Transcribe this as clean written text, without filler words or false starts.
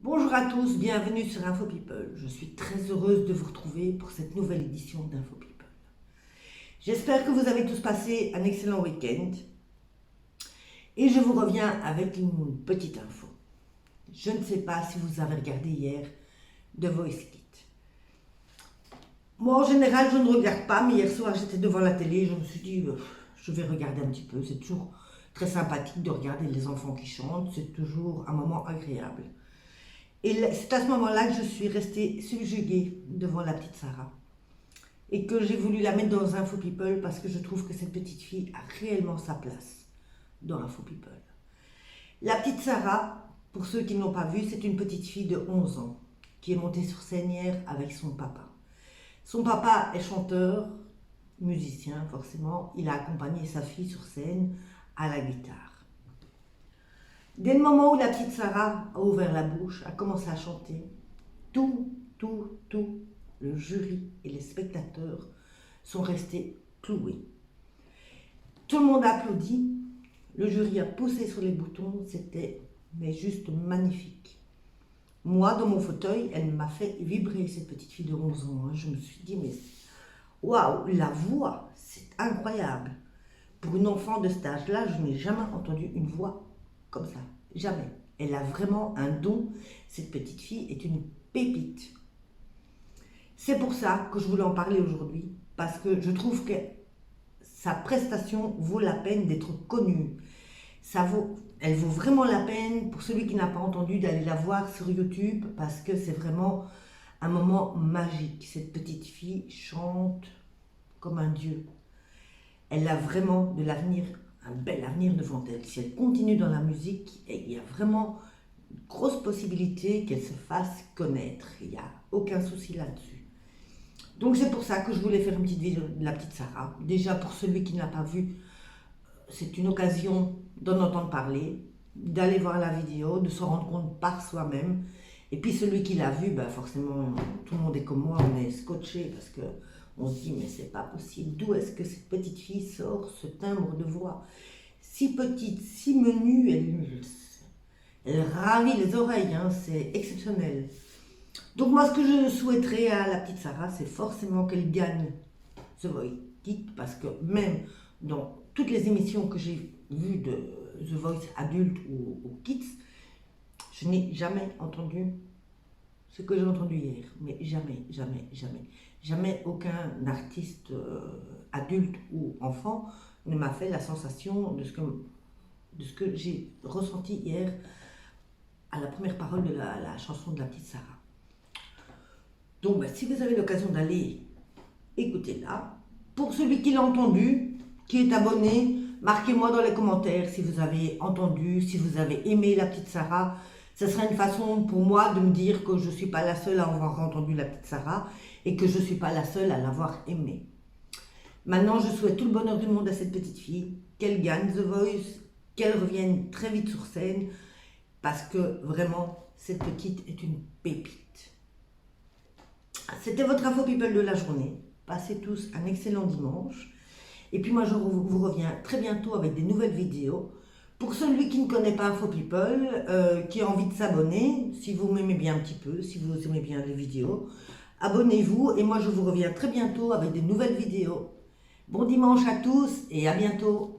Bonjour à tous, bienvenue sur Info People. Je suis très heureuse de vous retrouver pour cette nouvelle édition d'Info People. J'espère que vous avez tous passé un excellent week-end et je vous reviens avec une petite info. Je ne sais pas si vous avez regardé hier The Voice Kids. Moi en général je ne regarde pas, mais hier soir j'étais devant la télé et je me suis dit je vais regarder un petit peu. C'est toujours très sympathique de regarder les enfants qui chantent, c'est toujours un moment agréable. Et c'est à ce moment-là que je suis restée subjuguée devant la petite Sarah. Et que j'ai voulu la mettre dans Info People parce que je trouve que cette petite fille a réellement sa place dans Info People. La petite Sarah, pour ceux qui ne l'ont pas vue, c'est une petite fille de 11 ans qui est montée sur scène hier avec son papa. Son papa est chanteur, musicien forcément. Il a accompagné sa fille sur scène à la guitare. Dès le moment où la petite Sarah a ouvert la bouche, a commencé à chanter, tout, le jury et les spectateurs sont restés cloués. Tout le monde a applaudi, le jury a poussé sur les boutons, c'était mais juste magnifique. Moi, dans mon fauteuil, elle m'a fait vibrer, cette petite fille de 11 ans. Je me suis dit, mais waouh, la voix, c'est incroyable. Pour une enfant de cet âge-là, je n'ai jamais entendu une voix comme ça, jamais. Elle a vraiment un don, cette petite fille est une pépite. C'est pour ça que je voulais en parler aujourd'hui, parce que je trouve que sa prestation vaut la peine d'être connue. Elle vaut vraiment la peine pour celui qui n'a pas entendu d'aller la voir sur YouTube, parce que c'est vraiment un moment magique. Cette petite fille chante comme un dieu. Elle a vraiment de l'avenir, un bel avenir devant elle. Si elle continue dans la musique, il y a vraiment une grosse possibilité qu'elle se fasse connaître. Il n'y a aucun souci là-dessus. Donc c'est pour ça que je voulais faire une petite vidéo de la petite Sarah. Déjà pour celui qui ne l'a pas vue, c'est une occasion d'en entendre parler, d'aller voir la vidéo, de se rendre compte par soi-même. Et puis celui qui l'a vue, ben forcément tout le monde est comme moi, on est scotché parce que on se dit mais c'est pas possible, d'où est-ce que cette petite fille sort ce timbre de voix si petite, si menue, elle ravit les oreilles, hein, c'est exceptionnel. Donc moi ce que je souhaiterais à la petite Sarah, c'est forcément qu'elle gagne The Voice Kids, parce que même dans toutes les émissions que j'ai vues de The Voice adulte ou Kids, je n'ai jamais entendu ce que j'ai entendu hier, mais jamais, jamais, jamais. Jamais aucun artiste adulte ou enfant ne m'a fait la sensation de ce que j'ai ressenti hier à la première parole de la chanson de la petite Sarah. Donc si vous avez l'occasion d'aller écouter là, pour celui qui l'a entendu, qui est abonné, marquez-moi dans les commentaires si vous avez entendu, si vous avez aimé la petite Sarah. Ce sera une façon pour moi de me dire que je ne suis pas la seule à avoir entendu la petite Sarah et que je ne suis pas la seule à l'avoir aimée. Maintenant, je souhaite tout le bonheur du monde à cette petite fille, qu'elle gagne The Voice, qu'elle revienne très vite sur scène, parce que vraiment, cette petite est une pépite. C'était votre Info People de la journée. Passez tous un excellent dimanche. Et puis moi, je vous reviens très bientôt avec des nouvelles vidéos. Pour celui qui ne connaît pas Info People, qui a envie de s'abonner, si vous m'aimez bien un petit peu, si vous aimez bien les vidéos, abonnez-vous et moi je vous reviens très bientôt avec des nouvelles vidéos. Bon dimanche à tous et à bientôt.